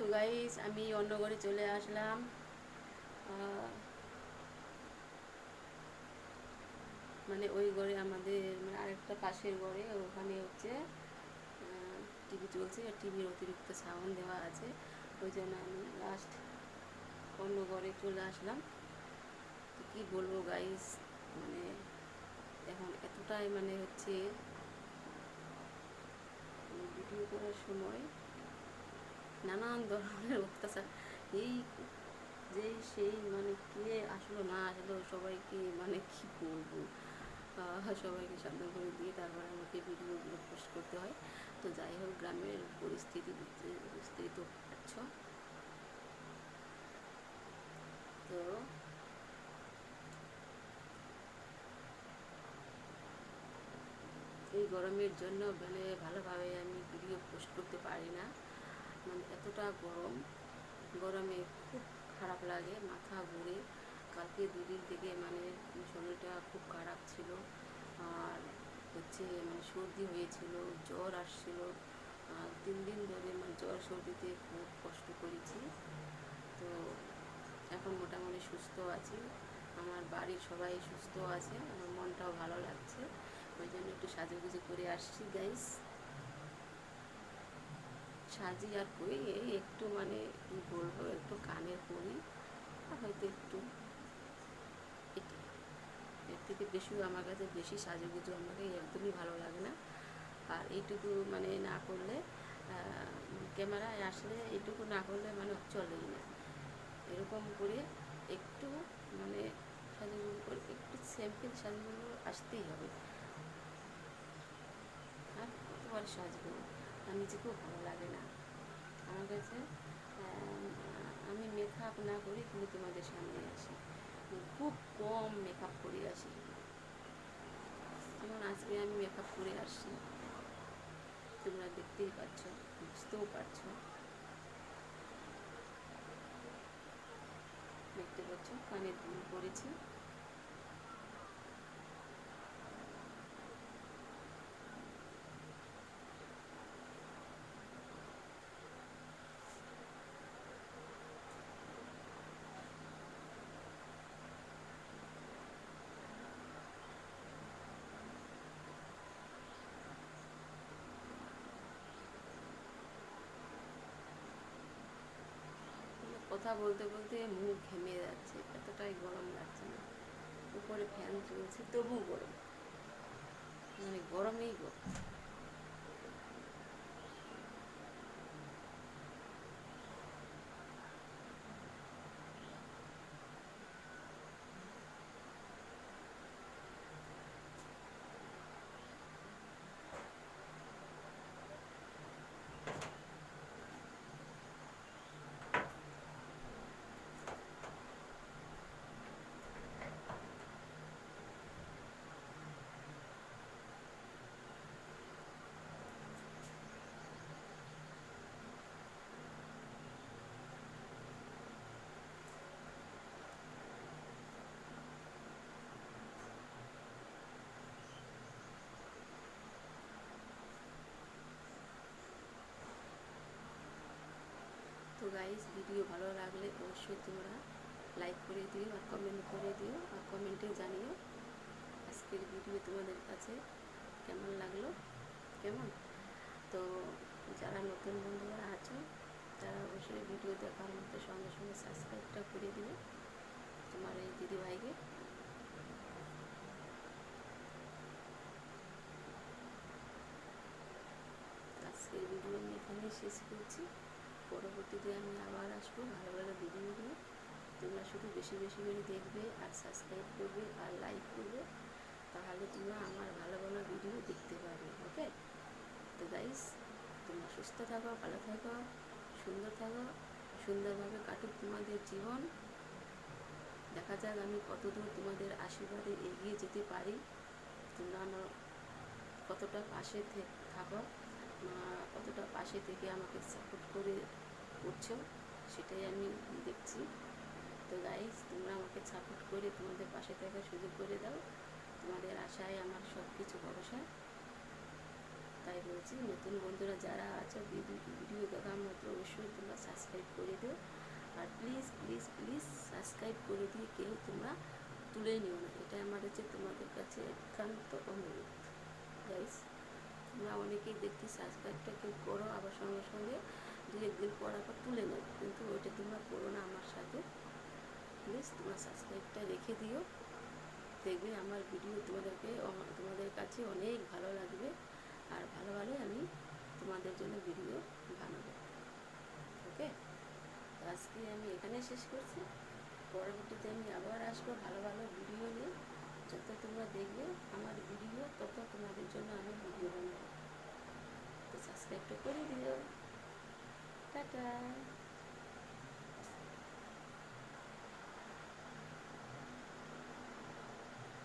তো গাইস আমি অন্য ঘরে চলে আসলাম। মানে ওই ঘরে আমাদের মানে আরেকটা পাশের ঘরে ওখানে হচ্ছে টিভি চলছে আর টিভির অতিরিক্ত সাউন্ড দেওয়া আছে। ওই জন্য আমি লাস্ট অন্য ঘরে চলে আসলাম। তো কী বলবো গাইস, মানে এখন এতটাই মানে হচ্ছে ভিডিও করার সময় নানান ধরনের অত্যাচার, এই যেই সেই মানে কে আসলো না আসলো সবাইকে মানে কি বলবো, সবাইকে সাবধান করে দিয়ে তারপরে আমাকে ভিডিওগুলো পোস্ট করতে হয়। তো যাই হোক, গ্রামের পরিস্থিতি বুঝতেই তো পারছ। তো এই গরমের জন্য মানে ভালোভাবে আমি ভিডিও পোস্ট করতে পারি না, মানে এতটা গরম। গরমে খুব খারাপ লাগে, মাথা ঘুরে। কালকে দুদিন থেকে মানে শরীরটা খুব খারাপ ছিল, আর হচ্ছে মানে সর্দি হয়েছিল, জ্বর আসছিল। 3 দিন ধরে মানে জ্বর সর্দিতে খুব কষ্ট করেছি। তো এখন মোটামুটি সুস্থ আছি, আমার বাড়ির সবাই সুস্থ আছে, আমার মনটাও ভালো লাগছে। ওই জন্য একটু সাজুগুজু করে আসছি গাইস। সাজি আর করি এই একটু মানে কী বলবো, একটু কানের করি আর হয়তো একটু এটি, এর থেকে বেশিও আমার কাছে বেশি সাজুগুজু আমাকে একদমই ভালো লাগে না। আর এইটুকু মানে না করলে ক্যামেরায় আসলে এইটুকু না করলে মানে চলেই না। এরকম করে একটু মানে সাজুগুজু করে একটু সিম্পল সাজুগুজু আসতেই হবে। আর কতবার সাজবো, আর নিজেকেও ভালো লাগে না আমার কাছে। আমি মেকআপ না করি কিন্তু তোমাদের সামনে আসি, খুব কম মেকআপ করে আসি। যেমন আজকে আমি মেকআপ করে আসছি, তোমরা দেখতেই পাচ্ছ, বুঝতেও পারছো, দেখতে পাচ্ছ কানের দুল পরেছি। কথা বলতে বলতে মুখ ঘেমে যাচ্ছে, এতটাই গরম লাগছে না। উপরে ফ্যান চলছে তবু গরম, মানে গরমেই গরম। তো গাইস, ভিডিও ভালো লাগলে অবশ্যই তোমরা লাইক করে দিও আর কমেন্ট করে দিও, আর কমেন্টে জানিও আজকের ভিডিও তোমাদের কাছে কেমন লাগলো। কেমন, তো যারা নতুন বন্ধুরা আছো তারা অবশ্যই ভিডিও দেখার মতো সঙ্গে সঙ্গে সাবস্ক্রাইবটা করে দিবে তোমার এই দিদিভাইকে। আজকের ভিডিও আমি এখানেই শেষ করছি, পরবর্তীতে আমি আবার আসবো ভালো ভালো ভিডিও নিয়ে। তোমরা শুধু বেশি বেশি করে দেখবে আর সাবস্ক্রাইব করবে আর লাইক করবে, তাহলে তোমরা আমার ভালো ভালো ভিডিও দেখতে পাবে। ওকে, তো গাইস, তোমরা সুস্থ থাকো, ভালো থাকো, সুন্দর থাকো, সুন্দরভাবে কাটুক তোমাদের জীবন। দেখা যাক আমি কতদূর তোমাদের আশীর্বাদে এগিয়ে যেতে পারি, তোমরা আমার কতটা পাশে থাকো, কতটা পাশে থেকে আমাকে সাপোর্ট করে করছো সেটাই আমি দেখছি। তো গাইস, তোমরা আমাকে সাপোর্ট করে তোমাদের পাশে থাকার সুযোগ করে দাও, তোমাদের আশায় আমার সব কিছু ভরসা। তাই বলছি, নতুন বন্ধুরা যারা আছো ভিডিও দেখার মতো অবশ্যই তোমরা subscribe please please please subscribe করে দিয়ে কেউ তোমরা তুলে নিও না, এটা আমার হচ্ছে তোমাদের কাছে একান্ত অনুরোধ। গাইস, তোমরা অনেকেই দেখছি সাবস্ক্রাইবটা কেউ করো, আবার সঙ্গে সঙ্গে দু একদিন পর আবার তুলে নেও, কিন্তু ওইটা তোমরা করো না আমার সাথে। প্লিজ তোমরা সাবস্ক্রাইবটা রেখে দিও, দেখবে আমার ভিডিও তোমাদের কাছে অনেক ভালো লাগবে, আর ভালো ভালো আমি তোমাদের জন্য ভিডিও বানাবো। ওকে, তো আজকে আমি এখানে শেষ করছি, পরবর্তীতে আমি আবার আসবো ভালো ভালো ভিডিও নিয়ে। যত তোমরা দেখবে আমার ভিডিও